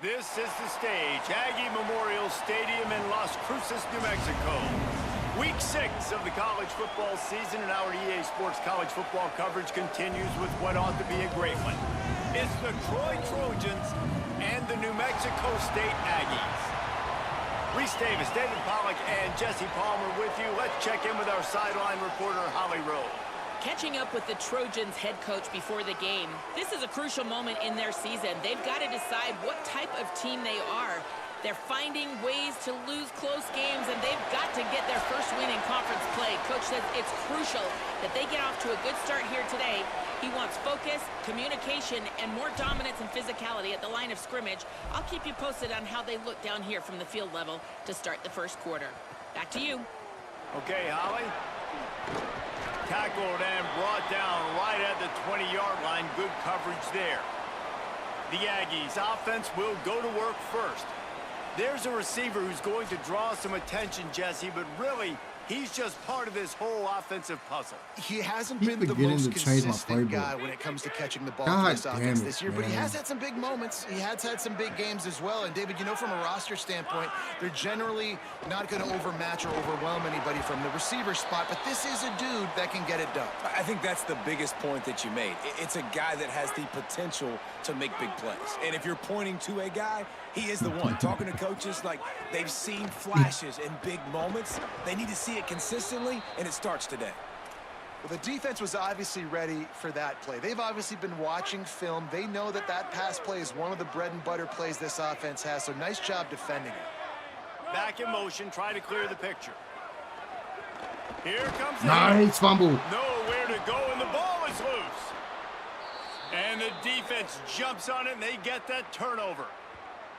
This is the stage, Aggie Memorial Stadium in Las Cruces, New Mexico. Week 6 of the college football season, and our EA Sports college football coverage continues with what ought to be a great one. It's the Troy Trojans and the New Mexico State Aggies. Reese Davis, David Pollack, and Jesse Palmer with you. Let's check in with our sideline reporter, Holly Rowe. Catching up with the Trojans head coach before the game. This is a crucial moment in their season. They've got to decide what type of team they are. They're finding ways to lose close games, and they've got to get their first win in conference play. Coach says it's crucial that they get off to a good start here today. He wants focus, communication, and more dominance and physicality at the line of scrimmage. I'll keep you posted on how they look down here from the field level to start the first quarter. Back to you. Okay, Holly. Tackled and brought down right at the 20-yard line. Good coverage there. The Aggies offense will go to work first. There's a receiver who's going to draw some attention, Jesse, but really, he's just part of this whole offensive puzzle. He hasn't been the most consistent guy when it comes to catching the ball for this offense this year, but he has had some big moments. He has had some big games as well. And, David, you know, from a roster standpoint, they're generally not going to overmatch or overwhelm anybody from the receiver spot, but this is a dude that can get it done. I think that's the biggest point that you made. It's a guy that has the potential to make big plays. And if you're pointing to a guy, he is the one. Talking to coaches, like, they've seen flashes in big moments. They need to see it consistently, and it starts today. Well, the defense was obviously ready for that play. They've obviously been watching film. They know that that pass play is one of the bread and butter plays this offense has, so nice job defending it. Back in motion, try to clear the picture. Here comes the nice fumble. Nowhere to go, and the ball is loose. And the defense jumps on it, and they get that turnover.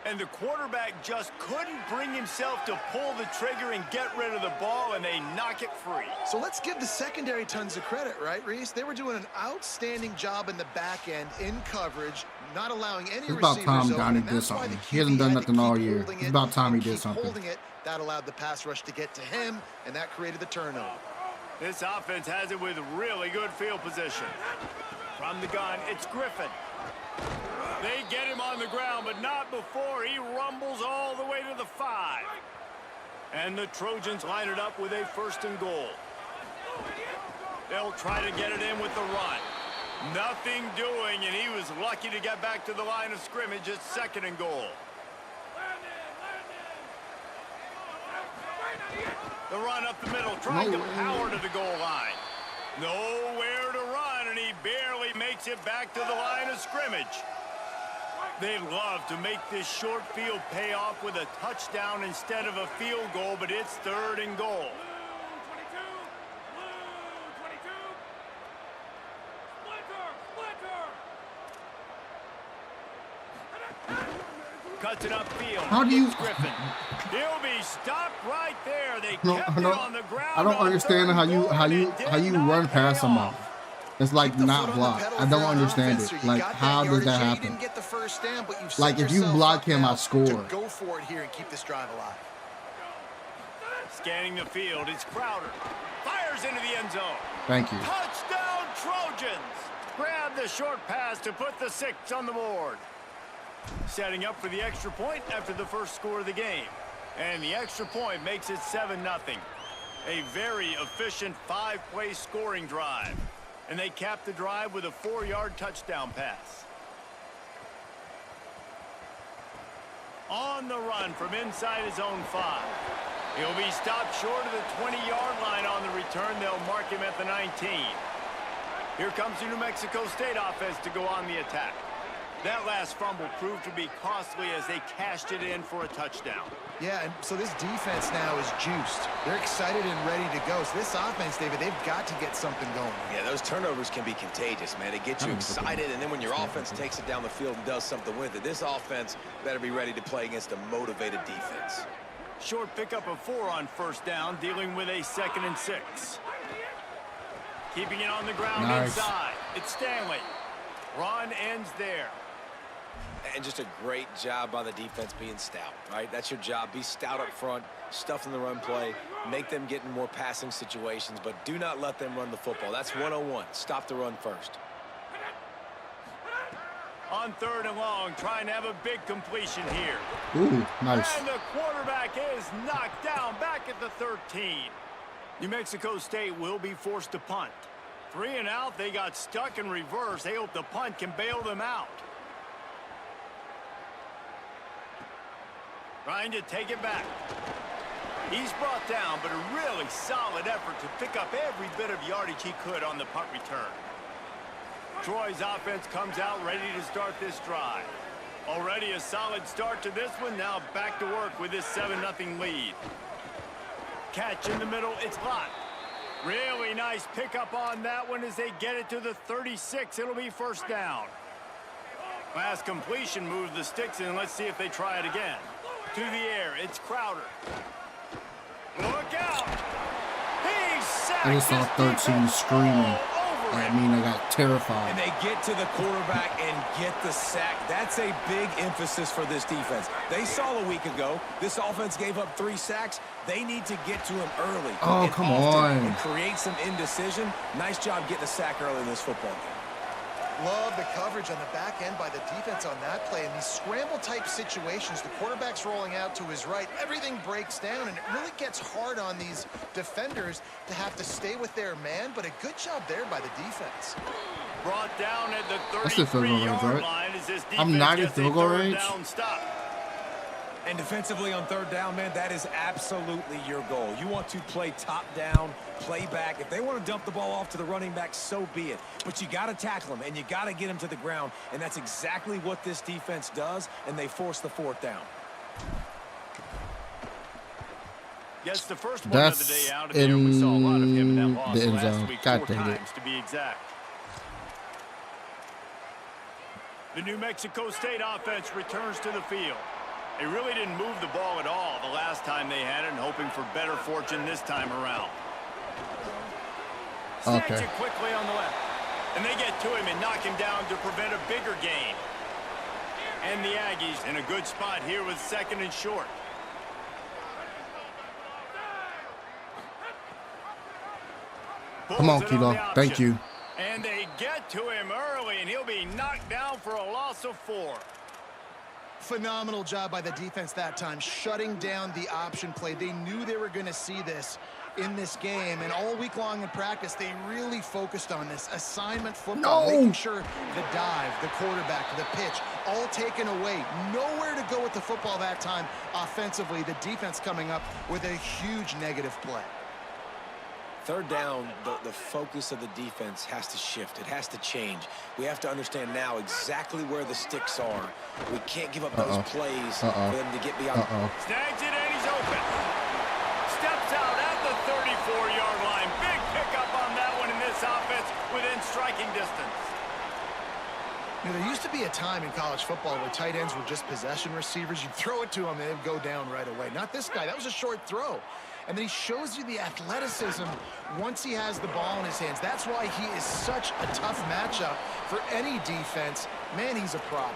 And the quarterback just couldn't bring himself to pull the trigger and get rid of the ball, and they knock it free. So let's give the secondary tons of credit, right, Reese? They were doing an outstanding job in the back end, in coverage, not allowing any receivers open. It's about time Donnie did something. He hasn't done nothing all year. It's about time he did something. Holding it, that allowed the pass rush to get to him, and that created the turnover. This offense has it with really good field position. From the gun, it's Griffin. They get him on the ground, but not before he rumbles all the way to the 5. And the Trojans line it up with a 1st and goal. They'll try to get it in with the run. Nothing doing, and he was lucky to get back to the line of scrimmage at 2nd and goal. The run up the middle, trying to power to the goal line. Nowhere to run, and he barely makes it back to the line of scrimmage. They'd love to make this short field pay off with a touchdown instead of a field goal, but it's 3rd and goal. Cuts it upfield. How do you? Griffin. He'll be stopped right there. They kept it on the ground. I don't understand how you run past someone. It's like not blocked. I don't understand it. Like, how does that happen? Like, if you block him, I score. Go for it here and keep this drive alive. Scanning the field, it's Crowder. Fires into the end zone. Thank you. Touchdown, Trojans. Grab the short pass to put the 6 on the board. Setting up for the extra point after the first score of the game. And the extra point makes it 7-0. A very efficient 5-play scoring drive. And they cap the drive with a 4-yard touchdown pass. On the run from inside his own 5. He'll be stopped short of the 20-yard line on the return. They'll mark him at the 19. Here comes the New Mexico State offense to go on the attack. That last fumble proved to be costly as they cashed it in for a touchdown. Yeah, and so this defense now is juiced. They're excited and ready to go. So this offense, David, they've got to get something going. Yeah, those turnovers can be contagious, man. They get you excited, and then when your offense takes it down the field and does something with it, this offense better be ready to play against a motivated defense. Short pickup of 4 on 1st down, dealing with a 2nd and 6. Keeping it on the ground inside. It's Stanley. Run ends there. And just a great job by the defense being stout, right? That's your job. Be stout up front, stuff in the run play, make them get in more passing situations, but do not let them run the football. That's 101. Stop the run first. On 3rd and long, trying to have a big completion here. Ooh, nice. And the quarterback is knocked down back at the 13. New Mexico State will be forced to punt. 3 and out, they got stuck in reverse. They hope the punt can bail them out. Trying to take it back. He's brought down, but a really solid effort to pick up every bit of yardage he could on the punt return. Troy's offense comes out ready to start this drive. Already a solid start to this one. Now back to work with this 7-0 lead. Catch in the middle. It's blocked. Really nice pickup on that one as they get it to the 36. It'll be first down. Last completion moves the sticks in. Let's see if they try it again. To the air. It's Crowder. Look out. He's sacked. I just saw 13 screaming at me and I got terrified. And they get to the quarterback and get the sack. That's a big emphasis for this defense. They saw a week ago this offense gave up 3 sacks. They need to get to him early. Oh, come on. And create some indecision. Nice job getting a sack early in this football game. Love the coverage on the back end by the defense on that play. In these scramble-type situations, the quarterback's rolling out to his right. Everything breaks down, and it really gets hard on these defenders to have to stay with their man, but a good job there by the defense. Brought down at the That's the field goal range, 33-yard right? line as this I'm not in defense gets a field goal 3rd range. down stop. And defensively on 3rd down, man, that is absolutely your goal. You want to play top down, play back. If they want to dump the ball off to the running back, so be it. But you got to tackle them, and you got to get them to the ground. And that's exactly what this defense does, and they force the 4th down. Gets the first one That's of the day out of there. We saw a lot of him in that loss the end last zone. week, God 4 dang it. times to be exact. The New Mexico State offense returns to the field. They really didn't move the ball at all the last time they had it, and hoping for better fortune this time around. Snatch Okay. it quickly on the left. And they get to him and knock him down to prevent a bigger gain. And the Aggies in a good spot here with 2nd and short. Come on, Pulls it Kilo. the Thank option. you. And they get to him early, and he'll be knocked down for a loss of 4. Phenomenal job by the defense that time, shutting down the option play. They knew they were going to see this in this game, and all week long in practice, they really focused on this assignment football, No. making sure the dive, the quarterback, the pitch, all taken away. Nowhere to go with the football that time offensively. The defense coming up with a huge negative play. 3rd down, the focus of the defense has to shift. It has to change. We have to understand now exactly where the sticks are. We can't give up those plays for them to get beyond. Snags it, and he's open. Steps out at the 34-yard line. Big pickup on that one in this offense within striking distance. You know, there used to be a time in college football where tight ends were just possession receivers. You'd throw it to them, and they'd go down right away. Not this guy. That was a short throw. And then he shows you the athleticism once he has the ball in his hands. That's why he is such a tough matchup for any defense. Man, he's a problem.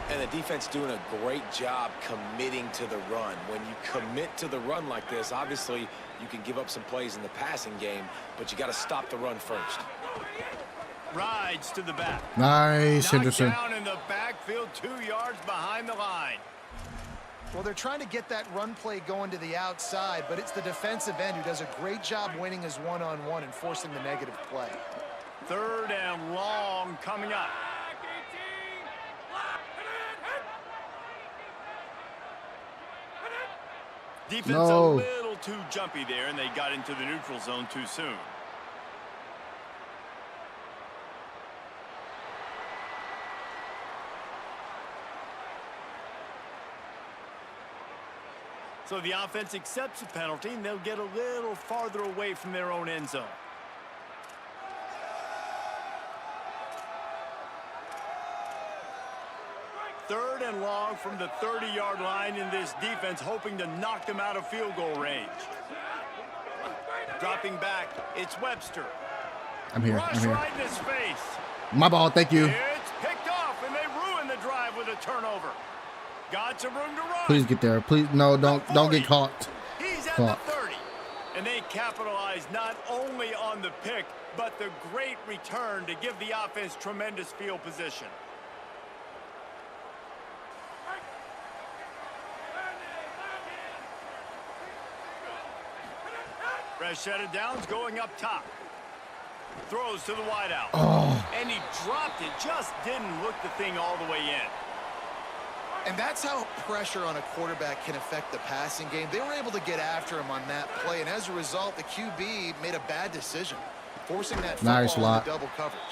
And the defense doing a great job committing to the run. When you commit to the run like this, obviously you can give up some plays in the passing game, but you got to stop the run first. Rides to the back. Nice, Knocked Henderson. down in the backfield, 2 yards behind the line. Well, they're trying to get that run play going to the outside, but it's the defensive end who does a great job winning his one-on-one and forcing the negative play. 3rd and long coming up. Defense No. a little too jumpy there, and they got into the neutral zone too soon. So the offense accepts the penalty, and they'll get a little farther away from their own end zone. Third and long from the 30-yard line, in this defense hoping to knock them out of field goal range. Dropping back, it's Webster. I'm here. Rush I'm here. right in his face. My ball. Thank you. It's picked off, and they ruin the drive with a turnover. Got some room to run. Please get there. Please, no, don't get caught. He's at Fuck. the 30. And they capitalize not only on the pick, but the great return to give the offense tremendous field position. Fresh set of downs going up top. Throws to the wideout. Oh. And he dropped it. Just didn't look the thing all the way in. And that's how pressure on a quarterback can affect the passing game. They were able to get after him on that play, and as a result, the QB made a bad decision, forcing that football into double coverage.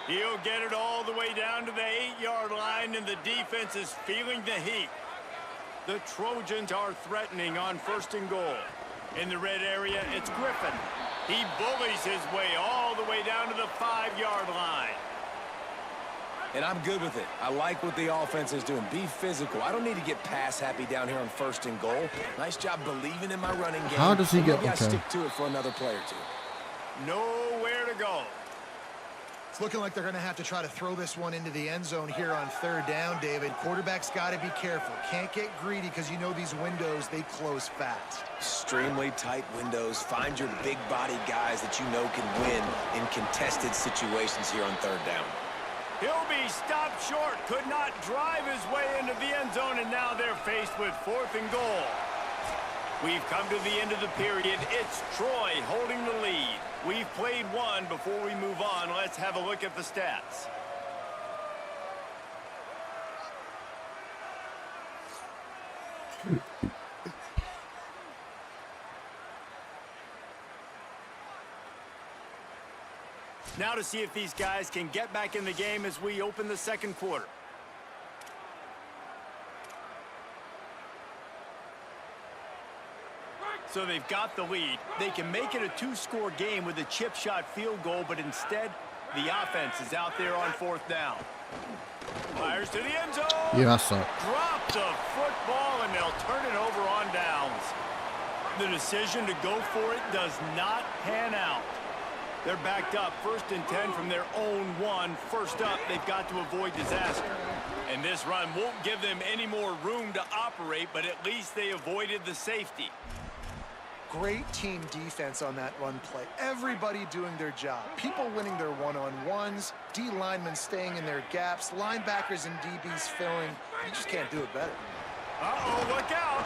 He'll get it all the way down to the 8-yard line, and the defense is feeling the heat. The Trojans are threatening on 1st and goal. In the red area, it's Griffin. He bullies his way all the way down to the 5-yard line. And I'm good with it. I like what the offense is doing. Be physical. I don't need to get pass happy down here on 1st and goal. Nice job believing in my running game. How does he get? Okay. Stick to it for another play or two. Nowhere to go. It's looking like they're going to have to try to throw this one into the end zone here on 3rd down, David. Quarterback's got to be careful. Can't get greedy because you know these windows, they close fast. Extremely tight windows. Find your big body guys that you know can win in contested situations here on 3rd down. He'll be stopped short. Could not drive his way into the end zone, and now they're faced with 4th and goal. We've come to the end of the period. It's Troy holding the lead. We've played one. Before we move on, let's have a look at the stats. Now to see if these guys can get back in the game as we open the 2nd quarter. So they've got the lead. They can make it a 2-score game with a chip shot field goal, but instead, the offense is out there on 4th down. Fires to the end zone. Yeah, that sucked. Drop the football, and they'll turn it over on downs. The decision to go for it does not pan out. They're backed up 1st and 10 from their own 1. First up, they've got to avoid disaster. And this run won't give them any more room to operate, but at least they avoided the safety. Great team defense on that run play. Everybody doing their job. People winning their one-on-ones, D linemen staying in their gaps, linebackers and DBs filling. You just can't do it better. Uh-oh, look out.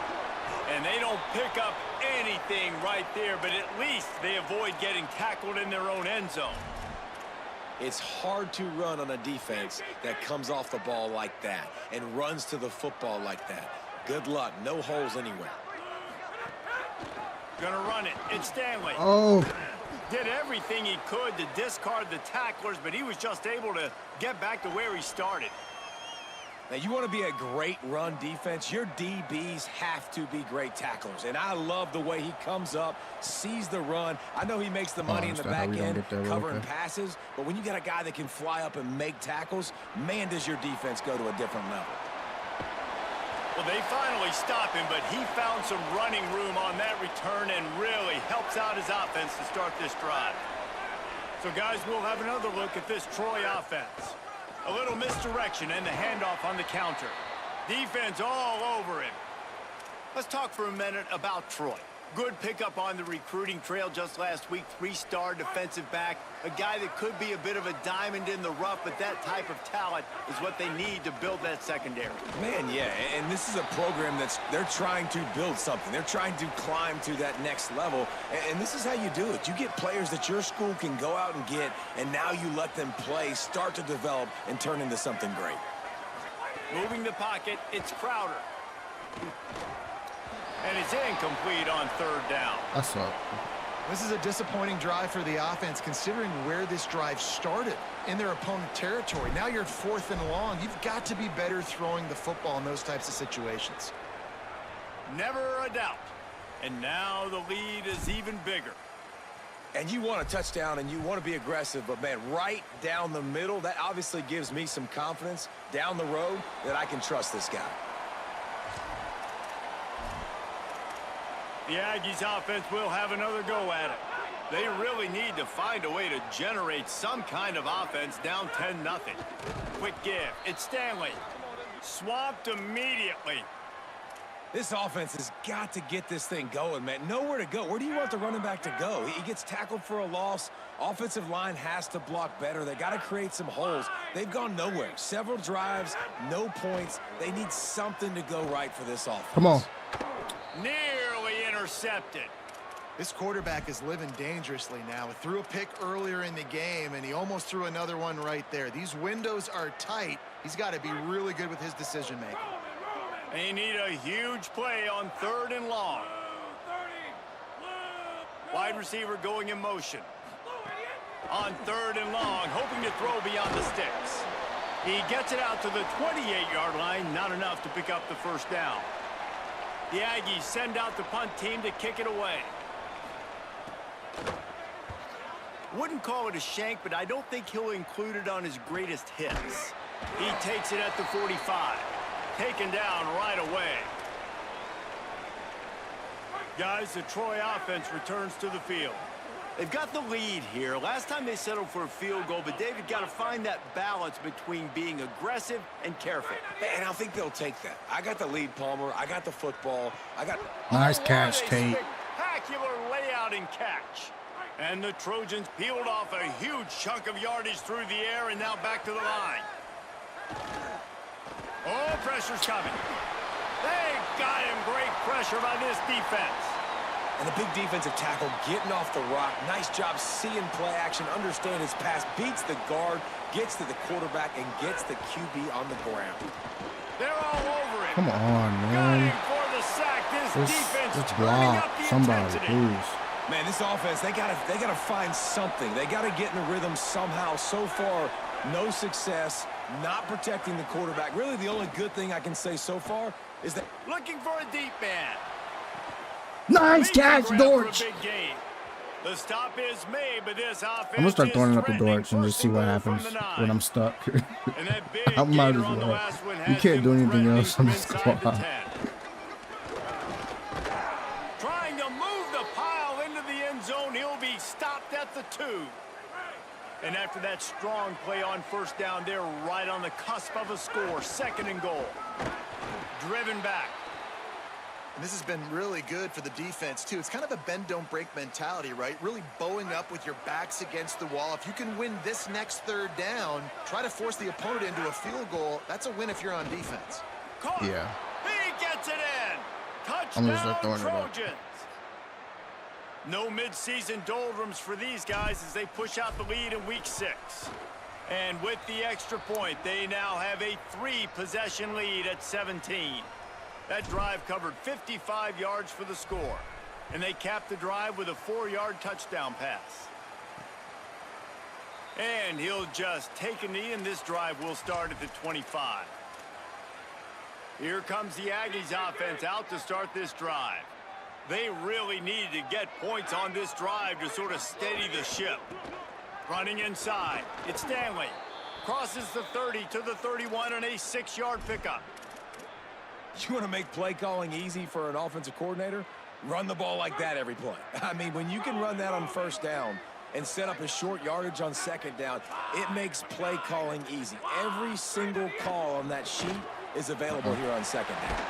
And they don't pick up anything right there, but at least they avoid getting tackled in their own end zone. It's hard to run on a defense that comes off the ball like that and runs to the football like that. Good luck. No holes anywhere. Gonna run it. It's Stanley. Oh. Did everything he could to discard the tacklers, but he was just able to get back to where he started. Now, you want to be a great run defense, your DBs have to be great tacklers. And I love the way he comes up, sees the run. I know he makes the money in the back end covering passes, but when you got a guy that can fly up and make tackles, man, does your defense go to a different level. Well, they finally stop him, but he found some running room on that return and really helps out his offense to start this drive. So, guys, we'll have another look at this Troy offense. A little misdirection and the handoff on the counter. Defense all over him. Let's talk for a minute about Troy. Good pickup on the recruiting trail just last week. 3-star defensive back. A guy that could be a bit of a diamond in the rough, but that type of talent is what they need to build that secondary. Man, yeah, and this is a program they're trying to build something. They're trying to climb to that next level, and this is how you do it. You get players that your school can go out and get, and now you let them play, start to develop, and turn into something great. Moving the pocket, it's Crowder. And it's incomplete on 3rd down. That's up. This is a disappointing drive for the offense, considering where this drive started in their opponent territory. Now you're at 4th and long. You've got to be better throwing the football in those types of situations. Never a doubt. And now the lead is even bigger. And you want a touchdown and you want to be aggressive, but, man, right down the middle, that obviously gives me some confidence down the road that I can trust this guy. The Aggies offense will have another go at it. They really need to find a way to generate some kind of offense down 10-0. Quick give. It's Stanley. Swamped immediately. This offense has got to get this thing going, man. Nowhere to go. Where do you want the running back to go? He gets tackled for a loss. Offensive line has to block better. They got to create some holes. They've gone nowhere. Several drives, no points. They need something to go right for this offense. Come on. Nearly intercepted. This quarterback is living dangerously now. He threw a pick earlier in the game, and he almost threw another one right there. These windows are tight. He's got to be really good with his decision-making. They need a huge play on 3rd and long. Wide receiver going in motion. On 3rd and long, hoping to throw beyond the sticks. He gets it out to the 28-yard line, not enough to pick up the first down. The Aggies send out the punt team to kick it away. Wouldn't call it a shank, but I don't think he'll include it on his greatest hits. He takes it at the 45. Taken down right away. Guys, the Troy offense returns to the field. They've got the lead here. Last time they settled for a field goal, but David got to find that balance between being aggressive and careful. And I think they'll take that. I got the lead, Palmer. I got the football. Nice catch, Tate. Spectacular layout and catch. And the Trojans peeled off a huge chunk of yardage through the air and now back to the line. Oh, pressure's coming. They got him. Great pressure by this defense. And the big defensive tackle getting off the rock. Nice job seeing play action, understand his pass, beats the guard, gets to the quarterback, and gets the QB on the ground. They're all over it. Come on, man. For the sack. This defense Let's turning block. up the Somebody, intensity. please. Man, this offense, they gotta find something. They gotta get in a rhythm somehow. So far, no success, not protecting the quarterback. Really, the only good thing I can say so far is that Looking for a deep man. Nice catch, Dortch. The stop is made, but this offense I'm gonna start throwing it up to threatening Dortch and just see what happens when I'm stuck. And that big I might as gainer on the well. last one You has can't do him anything threatening else on from this inside the squad. 10. Trying to move the pile into the end zone. He'll be stopped at the 2. And after that strong play on first down, they're right on the cusp of a score. 2nd and goal. Driven back. And this has been really good for the defense, too. It's kind of a bend-don't-break mentality, right? Really bowing up with your backs against the wall. If you can win this next 3rd down, try to force the opponent into a field goal. That's a win if you're on defense. Caught. Yeah. He gets it in. I'm gonna start Touchdown, throwing it up. Trojans. No midseason doldrums for these guys as they push out the lead in week 6. And with the extra point, they now have a 3-possession lead at 17. That drive covered 55 yards for the score. And they capped the drive with a 4-yard touchdown pass. And he'll just take a knee, and this drive will start at the 25. Here comes the Aggies offense out to start this drive. They really needed to get points on this drive to sort of steady the ship. Running inside, it's Stanley. Crosses the 30 to the 31 on a 6-yard pickup. you want to make play calling easy for an offensive coordinator, run the ball like that every play. I mean, when you can run that on first down and set up a short yardage on second down, it makes play calling easy. Every single call on that sheet is available here on second down.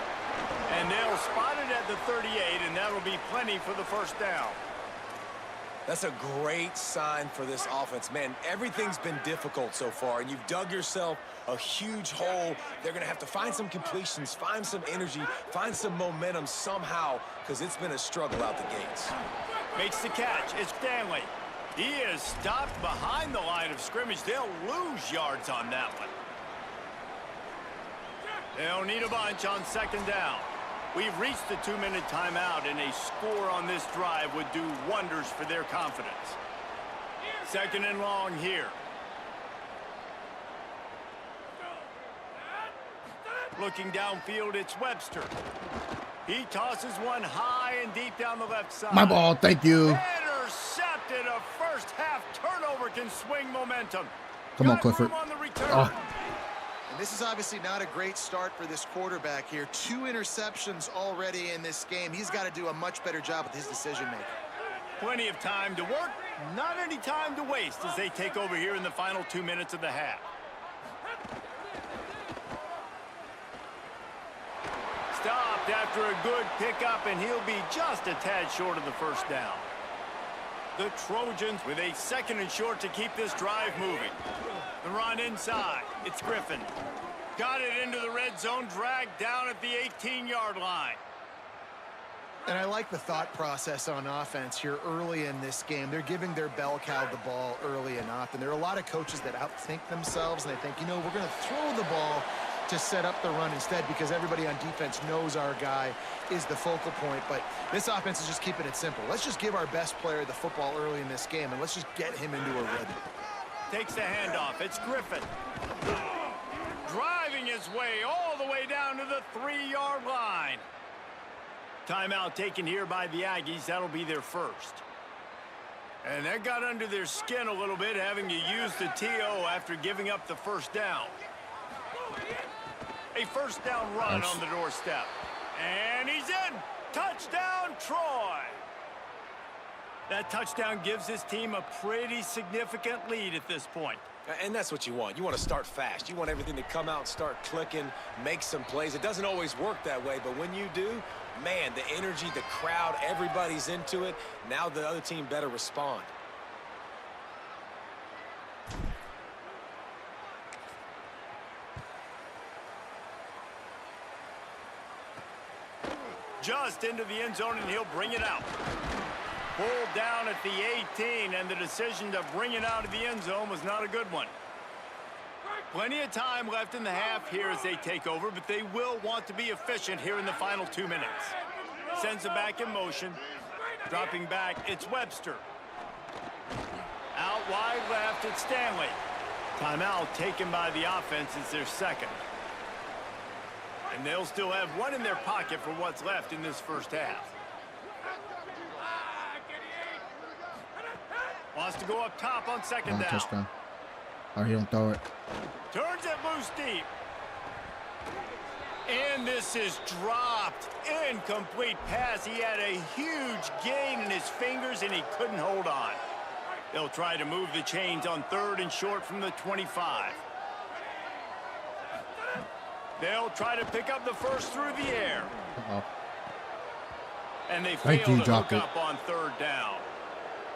And they'll spot it at the 38, and that'll be plenty for the first down. That's a great sign for this offense. Man, everything's been difficult so far, and you've dug yourself a huge hole. They're going to have to find some completions, find some energy, find some momentum somehow, because it's been a struggle out the gates. Makes the catch. It's Stanley. He is stopped behind the line of scrimmage. They'll lose yards on that one. They'll need a bunch on second down. We've reached the 2-minute timeout, and a score on this drive would do wonders for their confidence. 2nd and long here. Looking downfield, it's Webster. He tosses one high and deep down the left side. My ball, thank you. Intercepted. A first-half turnover can swing momentum. Come on, Clifford. On the return. Oh. And this is obviously not a great start for this quarterback here. 2 interceptions already in this game. He's got to do a much better job with his decision-making. Plenty of time to work, not any time to waste as they take over here in the final 2 minutes of the half. Stopped after a good pickup, and he'll be just a tad short of the first down. The Trojans with a 2nd and short to keep this drive moving. The run inside. It's Griffin. Got it into the red zone, dragged down at the 18-yard line. And I like the thought process on offense here early in this game. They're giving their bell cow the ball early enough. And there are a lot of coaches that outthink themselves, and they think, you know, we're going to throw the ball to set up the run instead because everybody on defense knows our guy is the focal point. But this offense is just keeping it simple. Let's just give our best player the football early in this game, and let's just get him into a rhythm. Takes the handoff. It's Griffin. Driving his way all the way down to the 3-yard line. Timeout taken here by the Aggies. That'll be their first. And that got under their skin a little bit, having to use the TO after giving up the first down. A first down run on the doorstep. And he's in. Touchdown, Troy. That touchdown gives his team a pretty significant lead at this point. And that's what you want. You want to start fast. You want everything to come out and start clicking, make some plays. It doesn't always work that way, but when you do, man, the energy, the crowd, everybody's into it. Now the other team better respond. Just into the end zone, and he'll bring it out. Pulled down at the 18, and the decision to bring it out of the end zone was not a good one. Plenty of time left in the half here as they take over, but they will want to be efficient here in the final 2 minutes. Sends it back in motion. Dropping back, it's Webster. Out wide left, it's Stanley. Timeout taken by the offense. It's their second. And they'll still have one in their pocket for what's left in this first half. Wants to go up top on second down. Touchdown. Or he don't throw it. Turns it loose deep. And this is dropped. Incomplete pass. He had a huge gain in his fingers, and he couldn't hold on. They'll try to move the chains on 3rd and short from the 25. They'll try to pick up the first through the air. And they fail to hook up on 3rd down.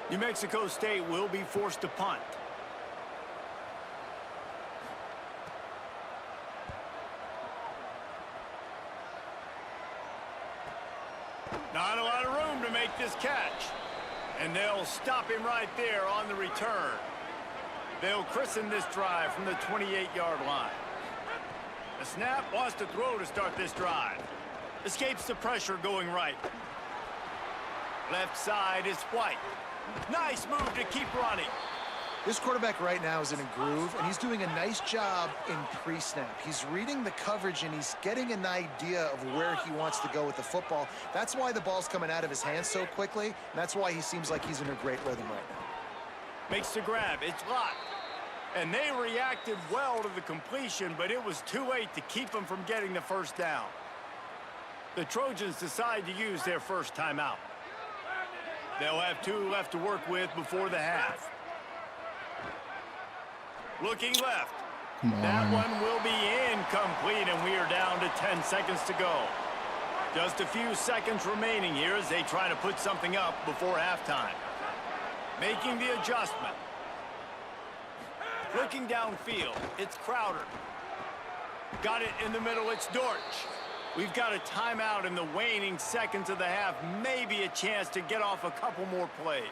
New Mexico State will be forced to punt. Not a lot of room to make this catch. And they'll stop him right there on the return. They'll christen this drive from the 28-yard line. The snap, wants to throw to start this drive. Escapes the pressure going right. Left side is White. Nice move to keep running. This quarterback right now is in a groove, and he's doing a nice job in pre-snap. He's reading the coverage, and he's getting an idea of where he wants to go with the football. That's why the ball's coming out of his hands so quickly, and that's why he seems like he's in a great rhythm right now. Makes the grab. It's locked. And they reacted well to the completion, but it was too late to keep them from getting the first down. The Trojans decide to use their first timeout. They'll have 2 left to work with before the half. Looking left. That one will be incomplete, and we are down to 10 seconds to go. Just a few seconds remaining here as they try to put something up before halftime. Making the adjustment. Looking downfield, it's Crowder. Got it in the middle, it's Dortch. We've got a timeout in the waning seconds of the half. Maybe a chance to get off a couple more plays.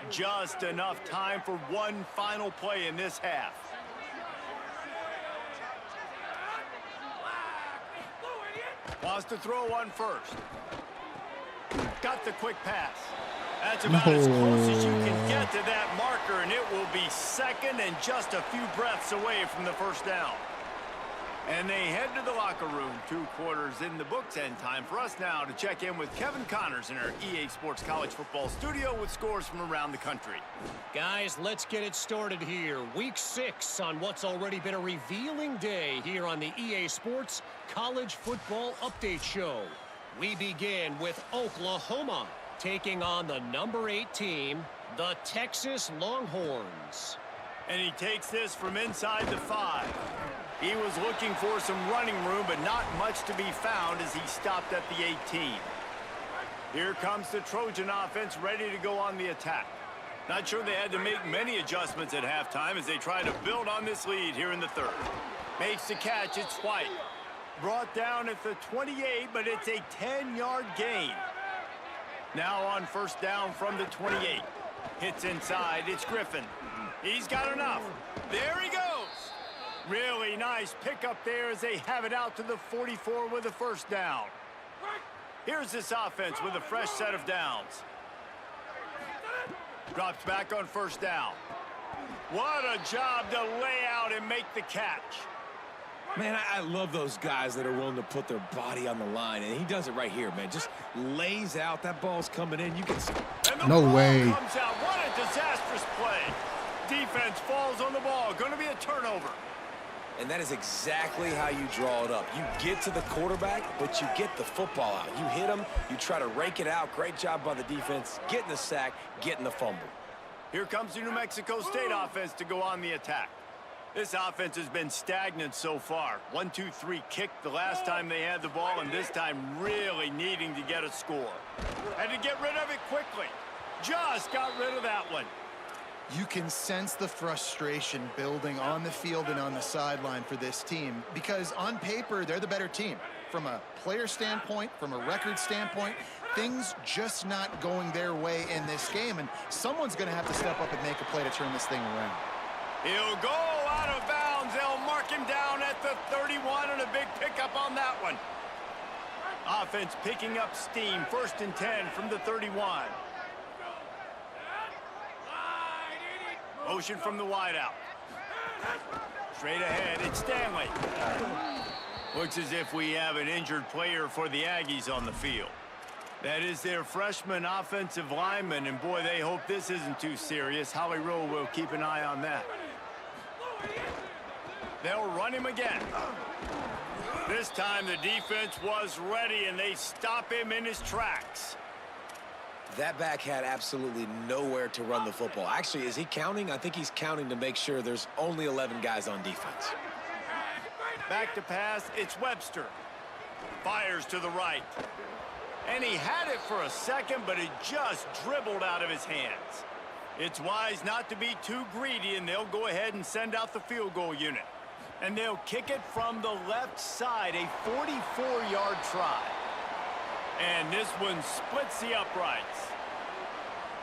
Just enough time for one final play in this half. Wants to throw one first. Got the quick pass. That's about as close as you can get to that marker, and it will be second and just a few breaths away from the first down. And they head to the locker room. 2 quarters in the books, and time for us now to check in with Kevin Connors in our EA Sports College Football studio with scores from around the country. Guys, let's get it started here. Week 6 on what's already been a revealing day here on the EA Sports College Football Update Show. We begin with Oklahoma taking on the number 8 team, the Texas Longhorns. And he takes this from inside the 5. He was looking for some running room, but not much to be found as he stopped at the 18. Here comes the Trojan offense ready to go on the attack. Not sure they had to make many adjustments at halftime as they try to build on this lead here in the third. Makes the catch, it's White. Brought down at the 28, but it's a 10-yard gain. Now on first down from the 28. Hits inside, it's Griffin. He's got enough. There he goes. Really nice pickup there as they have it out to the 44 with a first down. Here's this offense with a fresh set of downs. Drops back on first down. What a job to lay out and make the catch. Man, I love those guys that are willing to put their body on the line, and he does it right here, man. Just lays out. That ball's coming in. You can see. No way. Comes out. What a disastrous play. Defense falls on the ball. Going to be a turnover. And that is exactly how you draw it up. You get to the quarterback, but you get the football out. You hit him. You try to rake it out. Great job by the defense. Getting the sack, getting the fumble. Here comes the New Mexico State offense to go on the attack. This offense has been stagnant so far. 1-2-3 kick the last time they had the ball, and this time really needing to get a score. Had to get rid of it quickly. Just got rid of that one. You can sense the frustration building on the field and on the sideline for this team because on paper, they're the better team. From a player standpoint, from a record standpoint, things just not going their way in this game, and someone's going to have to step up and make a play to turn this thing around. He'll go out of bounds. They'll mark him down at the 31 and a big pickup on that one. Offense picking up steam. 1st and 10 from the 31. Motion from the wideout. Straight ahead, it's Stanley. Looks as if we have an injured player for the Aggies on the field. That is their freshman offensive lineman, and boy, they hope this isn't too serious. Howie Rowe will keep an eye on that. They'll run him again. This time the defense was ready, and they stop him in his tracks. That back had absolutely nowhere to run the football. Actually, is he counting? I think he's counting to make sure there's only 11 guys on defense. Back to pass, it's Webster. Fires to the right. And he had it for a second, but it just dribbled out of his hands. It's wise not to be too greedy, and they'll go ahead and send out the field goal unit. And they'll kick it from the left side, a 44-yard try. And this one splits the uprights.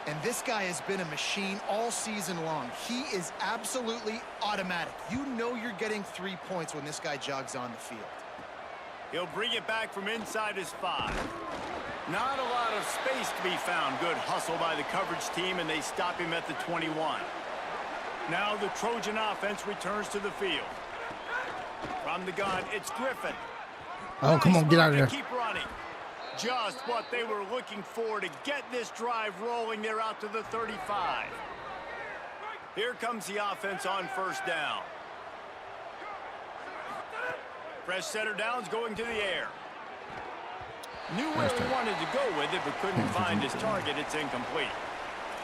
And this guy has been a machine all season long. He is absolutely automatic. You know you're getting 3 points when this guy jogs on the field. He'll bring it back from inside his 5. Not a lot of space to be found. Good hustle by the coverage team, and they stop him at the 21. Now the Trojan offense returns to the field. From the gun, it's Griffin. Oh, come on, get out of there. Keep running. Just what they were looking for to get this drive rolling. They're out to the 35. Here comes the offense on first down. Fresh center downs going to the air. Knew where he wanted to go with it, but couldn't find his target. It's incomplete.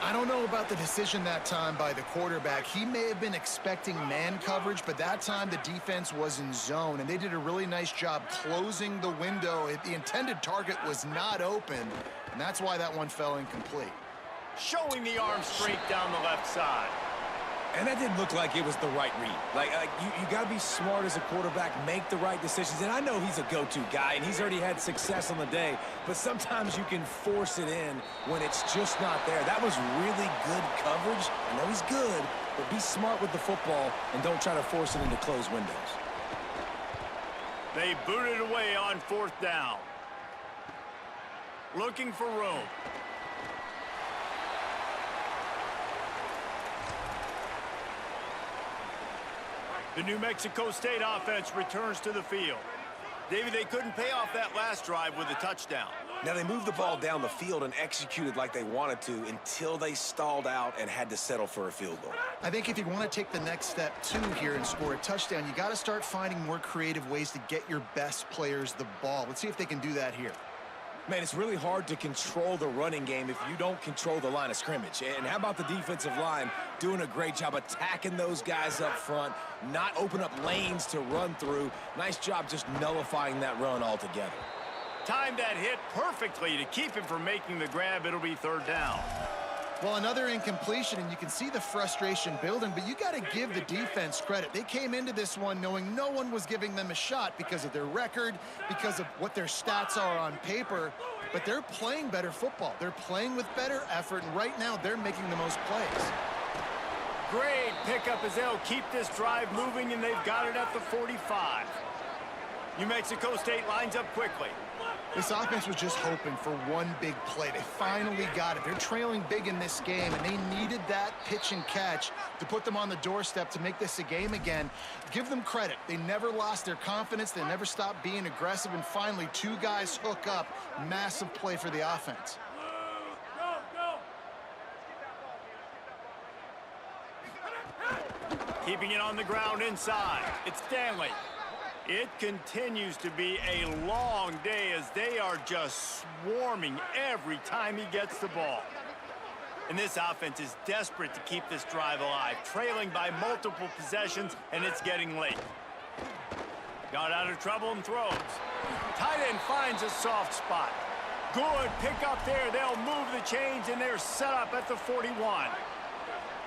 I don't know about the decision that time by the quarterback. He may have been expecting man coverage, but that time the defense was in zone, and they did a really nice job closing the window. The intended target was not open, and that's why that one fell incomplete. Showing the arm strength down the left side. And that didn't look like it was the right read. You got to be smart as a quarterback, make the right decisions. And I know he's a go-to guy, and he's already had success on the day. But sometimes you can force it in when it's just not there. That was really good coverage. I know he's good, but be smart with the football and don't try to force it into closed windows. They boot it away on 4th down. Looking for room. The New Mexico State offense returns to the field. David, they couldn't pay off that last drive with a touchdown. Now, they moved the ball down the field and executed like they wanted to until they stalled out and had to settle for a field goal. I think if you want to take the next step, too, here and score a touchdown, you got to start finding more creative ways to get your best players the ball. Let's see if they can do that here. Man, it's really hard to control the running game if you don't control the line of scrimmage. And how about the defensive line doing a great job attacking those guys up front, not open up lanes to run through. Nice job just nullifying that run altogether. Timed that hit perfectly to keep him from making the grab. It'll be 3rd down. Well, another incompletion, and you can see the frustration building, but you got to give the defense credit. They came into this one knowing no one was giving them a shot because of their record, because of what their stats are on paper, but they're playing better football. They're playing with better effort, and right now they're making the most plays. Great pickup as they'll keep this drive moving, and they've got it at the 45. New Mexico State lines up quickly. This offense was just hoping for one big play. They finally got it. They're trailing big in this game, and they needed that pitch and catch to put them on the doorstep to make this a game again. Give them credit. They never lost their confidence. They never stopped being aggressive, and finally, two guys hook up. Massive play for the offense. Keeping it on the ground inside. It's Stanley. It continues to be a long day as they are just swarming every time he gets the ball. And this offense is desperate to keep this drive alive, trailing by multiple possessions, and it's getting late. Got out of trouble and throws. Tight end finds a soft spot. Good pick up there. They'll move the chains, and they're set up at the 41.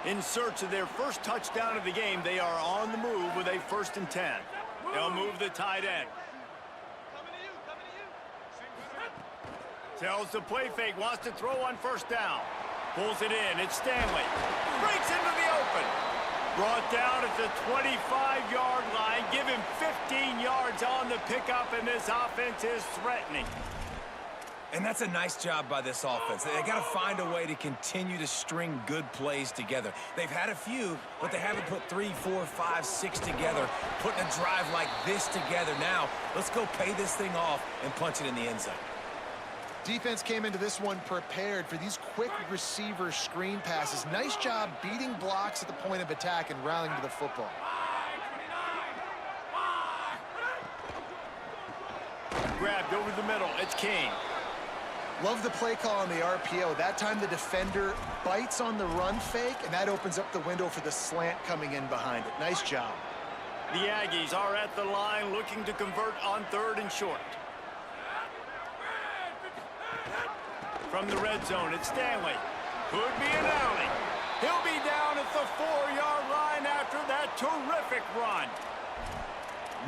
In search of their first touchdown of the game, they are on the move with a 1st and 10. They'll move the tight end. Tells the play fake, wants to throw on 1st down. Pulls it in, it's Stanley. Breaks into the open. Brought down at the 25-yard line. Give him 15 yards on the pickup, and this offense is threatening. And that's a nice job by this offense. They got to find a way to continue to string good plays together. They've had a few, but they haven't put 3, 4, 5, 6 together, putting a drive like this together. Now, let's go pay this thing off and punch it in the end zone. Defense came into this one prepared for these quick receiver screen passes. Nice job beating blocks at the point of attack and rallying to the football. Grabbed over the middle, it's King. Love the play call on the RPO. That time the defender bites on the run fake, and that opens up the window for the slant coming in behind it. Nice job. The Aggies are at the line looking to convert on 3rd and short. From the red zone, it's Stanley. Could be an alley. He'll be down at the 4-yard line after that terrific run.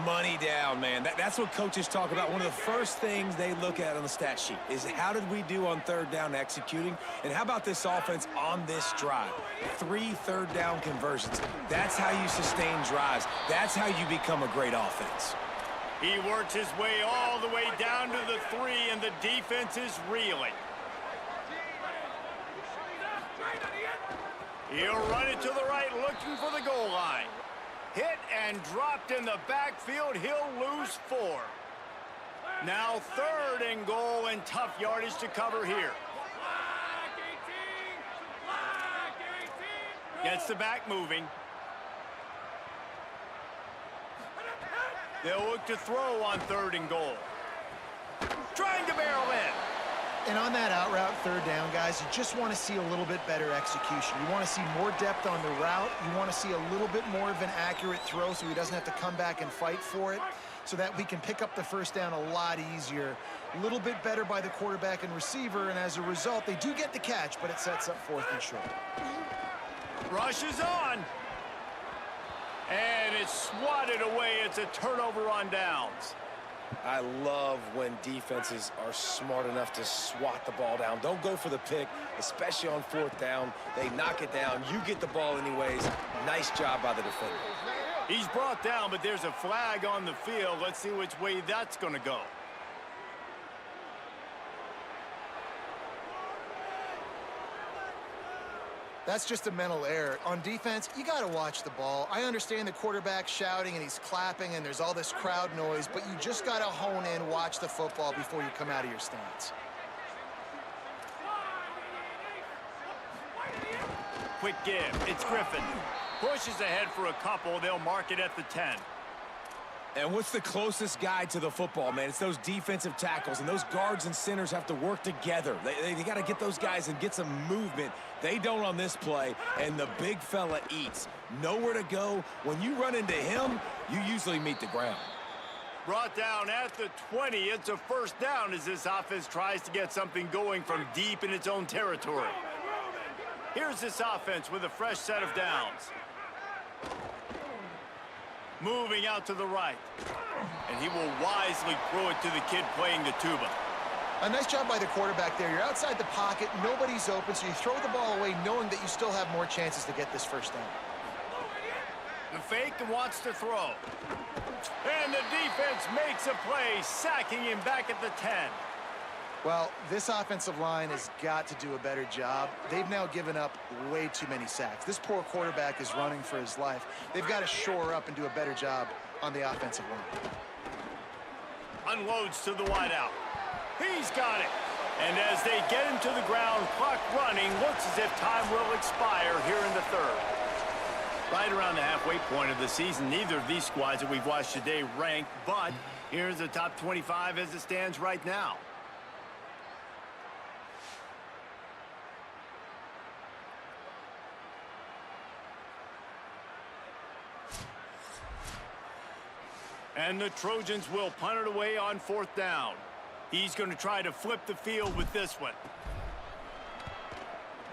Money down, man. That's what coaches talk about. One of the first things they look at on the stat sheet is how did we do on 3rd down executing, and how about this offense on this drive? 3 3rd down conversions. That's how you sustain drives. That's how you become a great offense. He works his way all the way down to the 3, and the defense is reeling. He'll run it to the right, looking for the goal line. Hit and dropped in the backfield. He'll lose 4. Now 3rd and goal, and tough yardage to cover here. Gets the back moving. They'll look to throw on 3rd and goal. Trying to barrel in. And on that out route 3rd down, guys, you just want to see a little bit better execution. You want to see more depth on the route. You want to see a little bit more of an accurate throw so he doesn't have to come back and fight for it, so that we can pick up the 1st down a lot easier. A little bit better by the quarterback and receiver, and as a result, they do get the catch, but it sets up 4th and short. Rush is on. And it's swatted away. It's a turnover on downs. I love when defenses are smart enough to swat the ball down. Don't go for the pick, especially on 4th down. They knock it down. You get the ball anyways. Nice job by the defender. He's brought down, but there's a flag on the field. Let's see which way that's going to go. That's just a mental error. On defense, you got to watch the ball. I understand the quarterback shouting and he's clapping and there's all this crowd noise, but you just got to hone in, watch the football before you come out of your stance. Quick give. It's Griffin. Pushes ahead for a couple. They'll mark it at the 10. And what's the closest guy to the football, man? It's those defensive tackles, and those guards and centers have to work together. They got to get those guys and get some movement. They don't on this play, and the big fella eats. Nowhere to go. When you run into him, you usually meet the ground. Brought down at the 20. It's a 1st down as this offense tries to get something going from deep in its own territory. Here's this offense with a fresh set of downs. Moving out to the right. And he will wisely throw it to the kid playing the tuba. A nice job by the quarterback there. You're outside the pocket, nobody's open, so you throw the ball away knowing that you still have more chances to get this first down. The fake wants to throw. And the defense makes a play, sacking him back at the 10. Well, this offensive line has got to do a better job. They've now given up way too many sacks. This poor quarterback is running for his life. They've got to shore up and do a better job on the offensive line. Unloads to the wideout. He's got it. And as they get him to the ground, clock running, looks as if time will expire here in the third. Right around the halfway point of the season, neither of these squads that we've watched today ranked, but here's the top 25 as it stands right now. And the Trojans will punt it away on 4th down. He's going to try to flip the field with this one.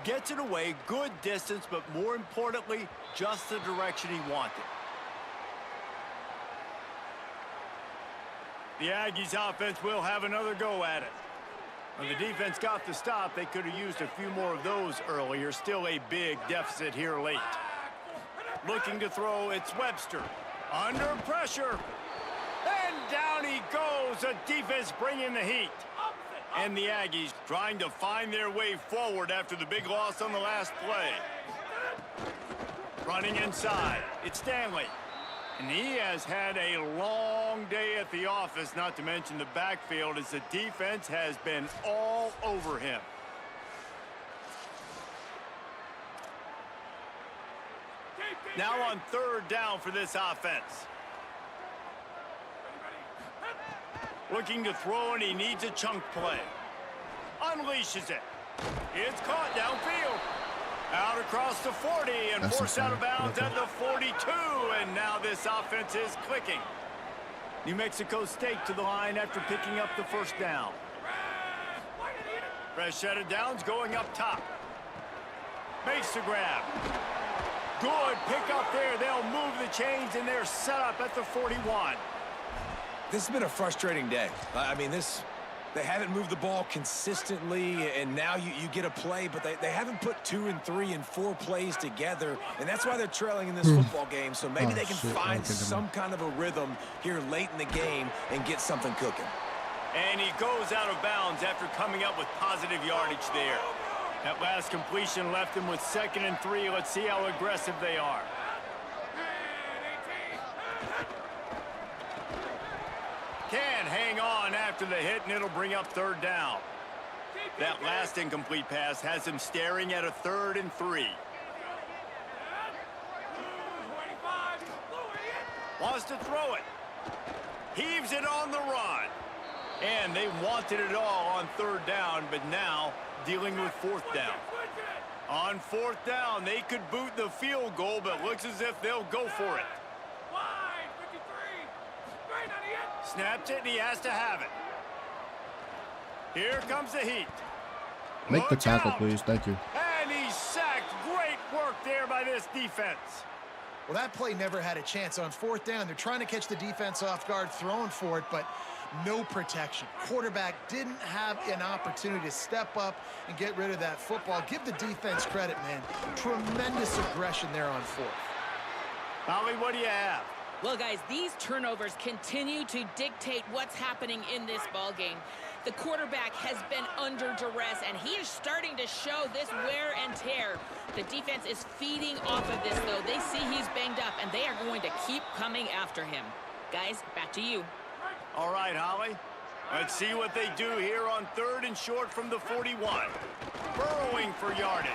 Gets it away, good distance, but more importantly, just the direction he wanted. The Aggies offense will have another go at it. When the defense got the stop, they could have used a few more of those earlier. Still a big deficit here late. Looking to throw, it's Webster. Under pressure. And down he goes. The defense bringing the heat. And the Aggies trying to find their way forward after the big loss on the last play. Running inside. It's Stanley. And he has had a long day at the office, not to mention the backfield, as the defense has been all over him. Now on 3rd down for this offense. Looking to throw, and he needs a chunk play. Unleashes it. It's caught downfield. Out across the 40 and forced out of bounds at the 42. And now this offense is clicking. New Mexico State to the line after picking up the first down. Fresh set of downs going up top. Makes the grab. Good pick up there. They'll move the chains, and they're set up at the 41. This has been a frustrating day. I mean, they haven't moved the ball consistently, and now you get a play, but they haven't put 2 and 3 and 4 plays together, and that's why they're trailing in this football game. So maybe they can find some kind of a rhythm here late in the game and get something cooking. And he goes out of bounds after coming up with positive yardage there. That last completion left him with 2nd and 3. Let's see how aggressive they are. Can hang on after the hit, and it'll bring up 3rd down. That last incomplete pass has him staring at a 3rd and 3. Wants to throw it. Heaves it on the run. And they wanted it all on 3rd down, but now dealing with 4th down. On 4th down, they could boot the field goal, but looks as if they'll go for it. Snaps it, and he has to have it. Here comes the heat. Make the tackle, please. Thank you. And he's sacked. Great work there by this defense. Well, that play never had a chance. On 4th down, they're trying to catch the defense off guard, throwing for it, but no protection. Quarterback didn't have an opportunity to step up and get rid of that football. Give the defense credit, man. Tremendous aggression there on 4th. Holly, what do you have? Well, guys, these turnovers continue to dictate what's happening in this ballgame. The quarterback has been under duress, and he is starting to show this wear and tear. The defense is feeding off of this, though. They see he's banged up, and they are going to keep coming after him. Guys, back to you. All right, Holly. Let's see what they do here on 3rd and short from the 41. Burrowing for yardage.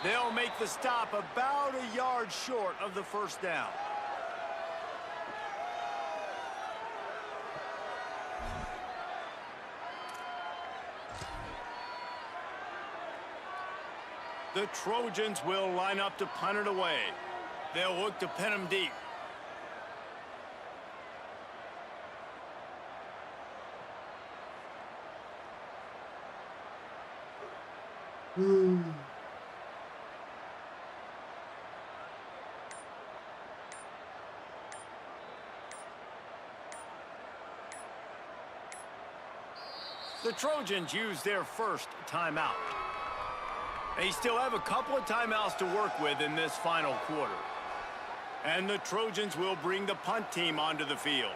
They'll make the stop about a yard short of the 1st down. The Trojans will line up to punt it away. They'll look to pin him deep. The Trojans use their first timeout. They still have a couple of timeouts to work with in this final quarter. And the Trojans will bring the punt team onto the field.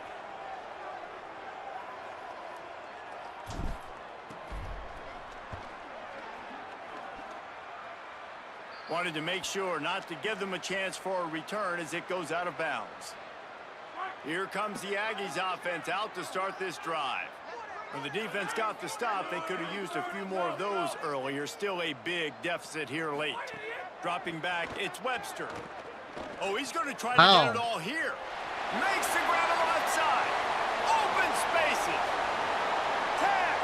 Wanted to make sure not to give them a chance for a return as it goes out of bounds. Here comes the Aggies offense out to start this drive. When the defense got the stop, they could have used a few more of those earlier. Still a big deficit here late. Dropping back, it's Webster. Oh, he's going to try to get it all here. Makes the grab on the left side. Open spaces. Tap.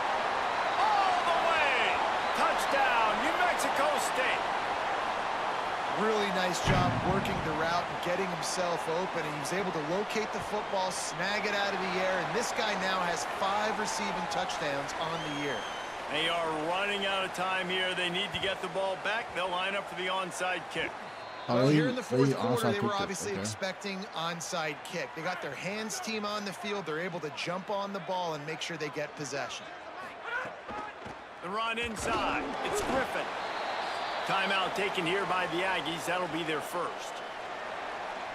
All the way. Touchdown, New Mexico State. Really nice job working the route and getting himself open. And he was able to locate the football, snag it out of the air, and this guy now has 5 receiving touchdowns on the year. They are running out of time here. They need to get the ball back. They'll line up for the onside kick. Well, here in the fourth quarter, they were obviously expecting onside kick. They got their hands team on the field. They're able to jump on the ball and make sure they get possession. The run inside. It's Griffin. Timeout taken here by the Aggies. That'll be their first.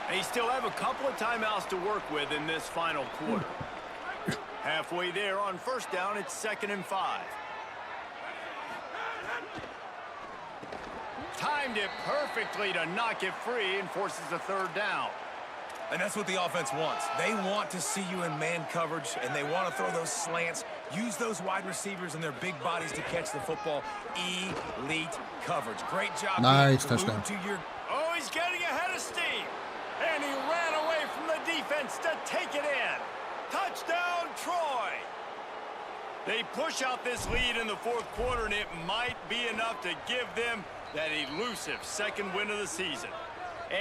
They still have a couple of timeouts to work with in this final quarter. Halfway there on first down, it's 2nd and 5. Timed it perfectly to knock it free and forces a 3rd down. And that's what the offense wants. They want to see you in man coverage, and they want to throw those slants, use those wide receivers and their big bodies to catch the football. Elite coverage. Great job. Nice touchdown. Oh, he's getting ahead of steam. And he ran away from the defense to take it in. Touchdown, Troy. They push out this lead in the fourth quarter, and it might be enough to give them that elusive 2nd win of the season.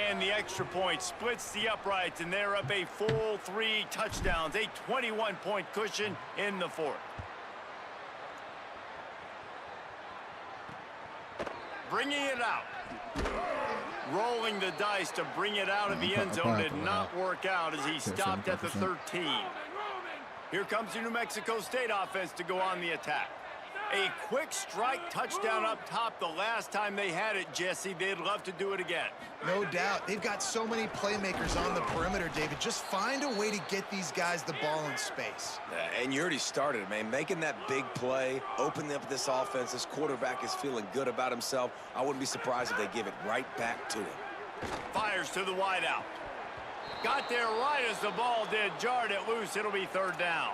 And the extra point splits the uprights, and they're up a full 3 touchdowns, a 21-point cushion in the 4th. Bringing it out. Rolling the dice to bring it out of the end zone did not work out as he stopped at the 13. Here comes the New Mexico State offense to go on the attack. A quick strike touchdown up top the last time they had it, Jesse. They'd love to do it again. No doubt. They've got so many playmakers on the perimeter, David. Just find a way to get these guys the ball in space. And you already started, man. Making that big play, opening up this offense. This quarterback is feeling good about himself. I wouldn't be surprised if they give it right back to him. Fires to the wideout. Got there right as the ball did. Jarred it loose. It'll be 3rd down.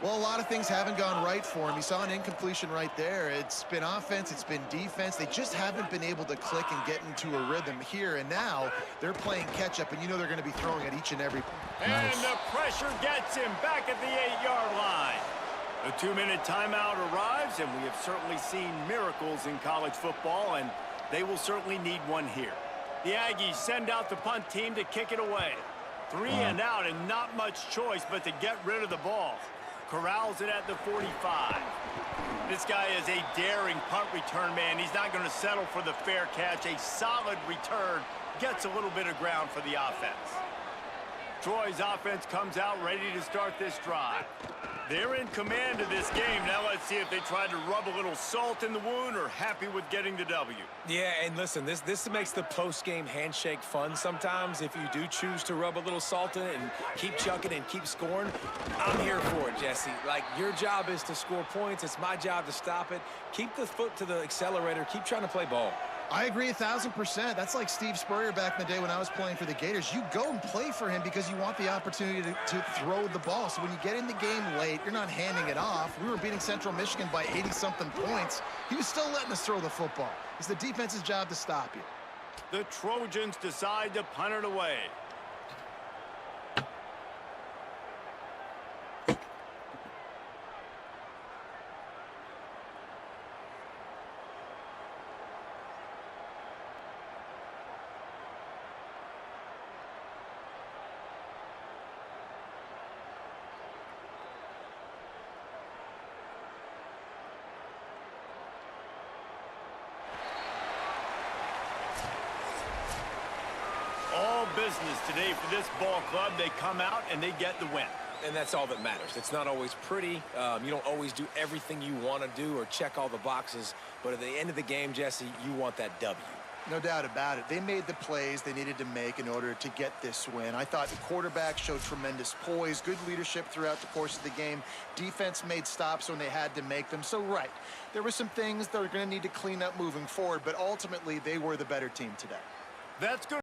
Well, a lot of things haven't gone right for him. You saw an incompletion right there. It's been offense, it's been defense. They just haven't been able to click and get into a rhythm here. And now they're playing catch-up, and you know they're going to be throwing at each and every. And the pressure gets him back at the 8-yard line. A 2-minute timeout arrives, and we have certainly seen miracles in college football, and they will certainly need one here. The Aggies send out the punt team to kick it away. 3 and out, and not much choice but to get rid of the ball. Corrals it at the 45. This guy is a daring punt return man. He's not going to settle for the fair catch. A solid return gets a little bit of ground for the offense. Troy's offense comes out ready to start this drive. They're in command of this game. Now let's see if they try to rub a little salt in the wound or happy with getting the W. Yeah, and listen, this makes the post-game handshake fun sometimes. If you do choose to rub a little salt in it and keep chucking and keep scoring, I'm here for it, Jesse. Like, your job is to score points. It's my job to stop it. Keep the foot to the accelerator. Keep trying to play ball. I agree 1,000%. That's like Steve Spurrier back in the day when I was playing for the Gators. You go and play for him because you want the opportunity to throw the ball. So when you get in the game late, you're not handing it off. We were beating Central Michigan by 80-something points. He was still letting us throw the football. It's the defense's job to stop you. The Trojans decide to punt it away. Business today for this ball club. They come out and they get the win. And that's all that matters. It's not always pretty. You don't always do everything you want to do or check all the boxes. But at the end of the game, Jesse, you want that W. No doubt about it. They made the plays they needed to make in order to get this win. I thought the quarterback showed tremendous poise, good leadership throughout the course of the game. Defense made stops when they had to make them. So, right, there were some things that are going to need to clean up moving forward, but ultimately they were the better team today. That's good.